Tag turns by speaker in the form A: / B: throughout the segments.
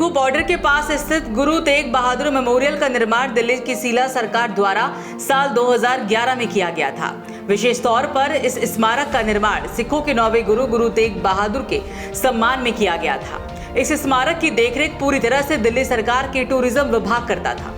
A: सिक्खू border के पास स्थित Guru Tegh Bahadur memorial का निर्माण दिल्ली की शीला सरकार द्वारा साल 2011 में किया गया था। विशेष तौर पर इस स्मारक का निर्माण सिखों के 9वें गुरु तेग बहादुर के सम्मान में किया गया था। इस स्मारक की देखरेख पूरी तरह से दिल्ली सरकार के टूरिज्म विभाग करता था।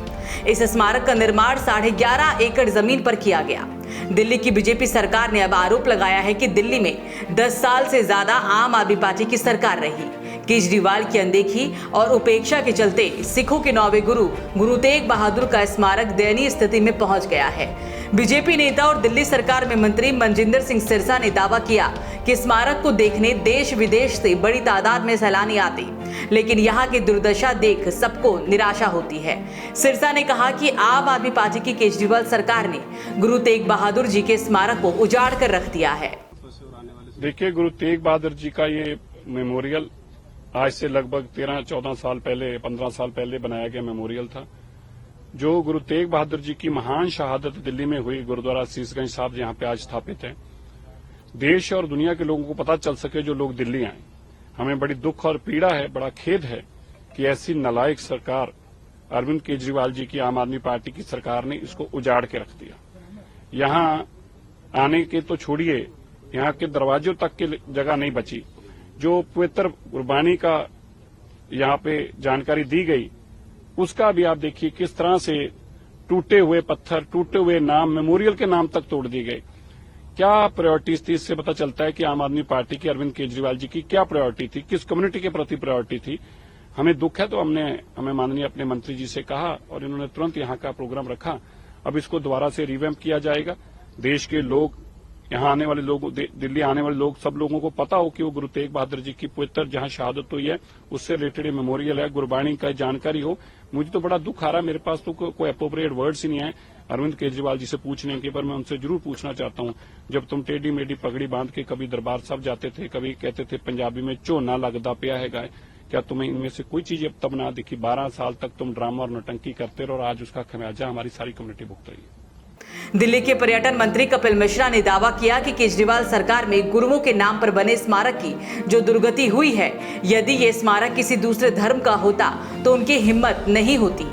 A: इस स्मारक का निर्माण 11.5 एकड़ जमीन पर किया गया। दिल्ली की बीजेपी सरकार ने अब आरोप लगाया है कि दिल्ली में 10 साल से ज्यादा आम आदमी पार्टी की सरकार रही। केजरीवाल की अनदेखी और उपेक्षा के चलते सिखों के 9वें गुरु तेग बहादुर का स्मारक दयनीय स्थिति में पहुंच गया है। बीजेपी नेता और दिल्ली सरकार में मंत्री मनजिंदर सिंह सिरसा ने दावा किया कि स्मारक को देखने देश विदेश से बड़ी तादाद में सैलानी आते, लेकिन यहाँ की दुर्दशा देख सबको निराशा होती है। सिरसा ने कहा कि आम आदमी पार्टी की केजरीवाल सरकार ने गुरु तेग बहादुर जी के स्मारक को उजाड़ कर रख दिया है।
B: देखिए, गुरु तेग बहादुर जी का ये मेमोरियल आज से लगभग 13-14 साल पहले 15 साल पहले बनाया गया मेमोरियल था। जो गुरु तेग बहादुर जी की महान शहादत दिल्ली में हुई, गुरुद्वारा शीशगंज साहब यहाँ पे आज स्थापित है। देश और दुनिया के लोगों को पता चल सके जो लोग दिल्ली आए। हमें बड़ी दुख और पीड़ा है, बड़ा खेद है कि ऐसी नालायक सरकार अरविंद केजरीवाल जी की आम आदमी पार्टी की सरकार ने इसको उजाड़ के रख दिया। यहाँ आने के तो छोड़िए, यहाँ के दरवाजों तक की जगह नहीं बची। जो पवित्र गुरबानी का यहाँ पे जानकारी दी गई, उसका भी आप देखिए किस तरह से टूटे हुए पत्थर, टूटे हुए नाम, मेमोरियल के नाम तक तोड़ दिए गए। क्या प्रायोरिटीज थी? इससे पता चलता है कि आम आदमी पार्टी की, अरविंद केजरीवाल जी की क्या प्रायोरिटी थी, किस कम्युनिटी के प्रति प्रायोरिटी थी। हमें दुख है, तो हमें माननीय अपने मंत्री जी से कहा और इन्होंने तुरंत यहाँ का प्रोग्राम रखा। अब इसको दोबारा से रिवैम्प किया जाएगा। देश के लोग, यहाँ आने वाले लोग, दिल्ली आने वाले लोग, सब लोगों को पता हो कि वो गुरु तेग बहादुर जी की पवित्र जहाँ शहादत हुई है उससे रिलेटेड मेमोरियल है, गुरबाणी का जानकारी हो। मुझे तो बड़ा दुख आ रहा है, मेरे पास तो कोई अप्रोप्रिएट वर्ड्स ही नहीं है अरविंद केजरीवाल जी से पूछने के, पर मैं उनसे जरूर पूछना चाहता हूँ, जब तुम टेढ़ी मेढ़ी पगड़ी बांध के कभी दरबार साहब जाते थे, कभी कहते थे पंजाबी में झोना लगदा पिया है गाय, क्या तुम्हें इनमें से कोई चीज अब तब ना दिखी? 12 साल तक तुम ड्रामा और नौटंकी करते रहो और आज उसका खमियाजा हमारी सारी कम्युनिटी भुगत रही है।
A: दिल्ली के पर्यटन मंत्री कपिल मिश्रा ने दावा किया कि केजरीवाल सरकार में गुरुओं के नाम पर बने स्मारक की जो दुर्गति हुई है, यदि ये स्मारक किसी दूसरे धर्म का होता तो उनकी हिम्मत नहीं होती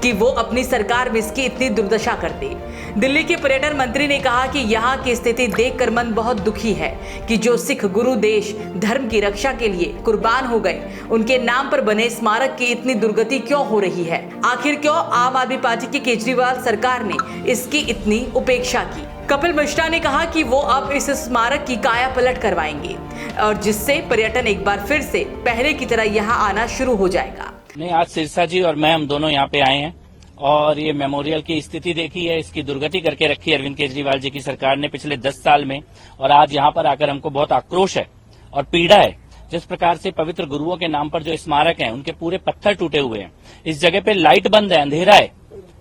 A: कि वो अपनी सरकार में इसकी इतनी दुर्दशा करते। दिल्ली के पर्यटन मंत्री ने कहा कि यहाँ की स्थिति देखकर मन बहुत दुखी है कि जो सिख गुरु देश धर्म की रक्षा के लिए कुर्बान हो गए, उनके नाम पर बने स्मारक की इतनी दुर्गति क्यों हो रही है। आखिर क्यों आम आदमी पार्टी की केजरीवाल सरकार ने इसकी इतनी उपेक्षा की। कपिल मिश्रा ने कहा कि वो अब इस स्मारक की काया पलट करवाएंगे और जिससे पर्यटन एक बार फिर से पहले की तरह यहाँ आना शुरू हो जाएगा।
C: नहीं, आज सिरसा जी और मैं, हम दोनों यहाँ पे आए हैं और ये मेमोरियल की स्थिति देखी है, इसकी दुर्गति करके रखी है अरविंद केजरीवाल जी की सरकार ने पिछले 10 साल में। और आज यहाँ पर आकर हमको बहुत आक्रोश है और पीड़ा है। जिस प्रकार से पवित्र गुरुओं के नाम पर जो स्मारक हैं, उनके पूरे पत्थर टूटे हुए हैं। इस जगह पे लाइट बंद है, अंधेरा है।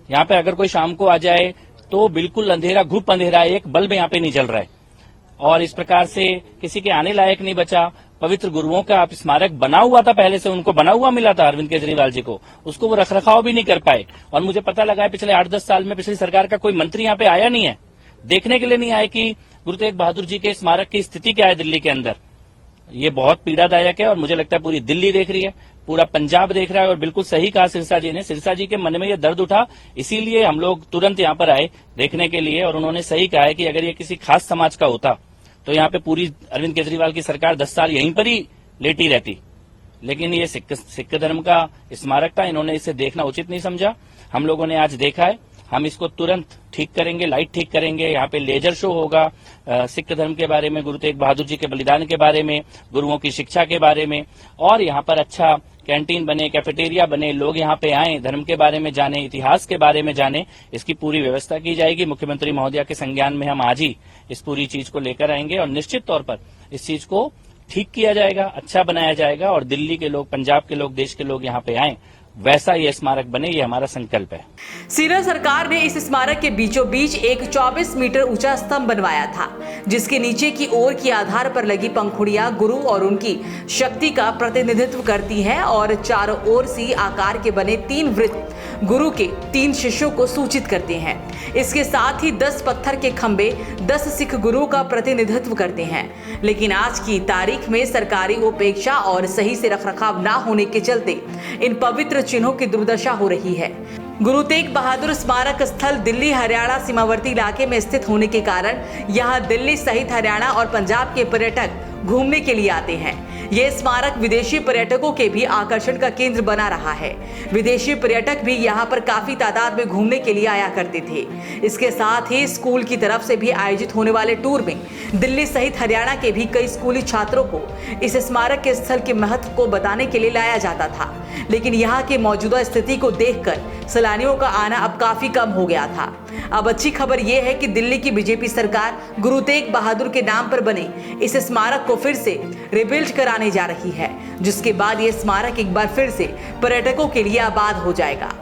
C: यहाँ पे अगर कोई शाम को आ जाए तो बिल्कुल अंधेरा, घुप अंधेरा है, एक बल्ब यहाँ पे नहीं जल रहा है। और इस प्रकार से किसी के आने लायक नहीं बचा। पवित्र गुरुओं का स्मारक बना हुआ था, पहले से उनको बना हुआ मिला था अरविंद केजरीवाल जी को, उसको वो रखरखाव भी नहीं कर पाए। और मुझे पता लगा है पिछले 8-10 साल में पिछली सरकार का कोई मंत्री यहाँ पे आया नहीं है, देखने के लिए नहीं आया कि गुरु तेग बहादुर जी के स्मारक की स्थिति क्या है दिल्ली के अंदर। ये बहुत पीड़ादायक है और मुझे लगता है पूरी दिल्ली देख रही है, पूरा पंजाब देख रहा है। और बिल्कुल सही कहा सिरसा जी ने, सिरसा जी के मन में ये दर्द उठा, इसीलिए हम लोग तुरंत यहाँ पर आए देखने के लिए। और उन्होंने सही कहा है कि अगर ये किसी खास समाज का होता तो यहाँ पे पूरी अरविंद केजरीवाल की सरकार 10 साल यहीं पर ही लेटी रहती। लेकिन ये सिख धर्म का स्मारक था, इन्होंने इसे देखना उचित नहीं समझा। हम लोगों ने आज देखा है, हम इसको तुरंत ठीक करेंगे, लाइट ठीक करेंगे। यहाँ पे लेजर शो होगा सिख धर्म के बारे में, गुरु तेग बहादुर जी के बलिदान के बारे में, गुरुओं की शिक्षा के बारे में। और यहाँ पर अच्छा कैंटीन बने, कैफेटेरिया बने, लोग यहाँ पे आए, धर्म के बारे में जाने, इतिहास के बारे में जाने, इसकी पूरी व्यवस्था की जाएगी। मुख्यमंत्री महोदया के संज्ञान में हम आज ही इस पूरी चीज को लेकर आएंगे और निश्चित तौर पर इस चीज को ठीक किया जाएगा, अच्छा बनाया जाएगा और दिल्ली के लोग, पंजाब के लोग, देश के लोग यहाँ पे आए, वैसा ये स्मारक बने, ये हमारा संकल्प है।
A: शीला सरकार ने इस स्मारक के बीचों बीच एक 24 मीटर ऊंचा स्तंभ बनवाया था, जिसके नीचे की ओर की आधार पर लगी पंखुड़ियां गुरु और उनकी शक्ति का प्रतिनिधित्व करती है और चारों ओर सी आकार के बने 3 वृत्त गुरु के 3 शिष्यों को सूचित करते हैं। इसके साथ ही 10 पत्थर के खंबे 10 सिख गुरुओं का प्रतिनिधित्व करते हैं। लेकिन आज की तारीख में सरकारी उपेक्षा और सही से रखरखाव ना होने के चलते इन पवित्र चिन्हों की दुर्दशा हो रही है। गुरु तेग बहादुर स्मारक स्थल दिल्ली हरियाणा सीमावर्ती इलाके में स्थित होने के कारण यहाँ दिल्ली सहित हरियाणा और पंजाब के पर्यटक घूमने के लिए आते हैं। ये स्मारक विदेशी पर्यटकों के भी आकर्षण का केंद्र बना रहा है। विदेशी पर्यटक भी यहाँ पर काफी तादाद में घूमने के लिए आया करते थे। इसके साथ ही स्कूल की तरफ से भी आयोजित होने वाले टूर में दिल्ली सहित हरियाणा के भी कई स्कूली छात्रों को इस स्मारक के स्थल के महत्व को बताने के लिए लाया जाता था। लेकिन यहाँ की मौजूदा स्थिति को देखकर सैलानियों का आना अब काफी कम हो गया था। अब अच्छी खबर यह है कि दिल्ली की बीजेपी सरकार गुरु तेग बहादुर के नाम पर बने इस स्मारक को फिर से रिबिल्ड कराने जा रही है, जिसके बाद यह स्मारक एक बार फिर से पर्यटकों के लिए आबाद हो जाएगा।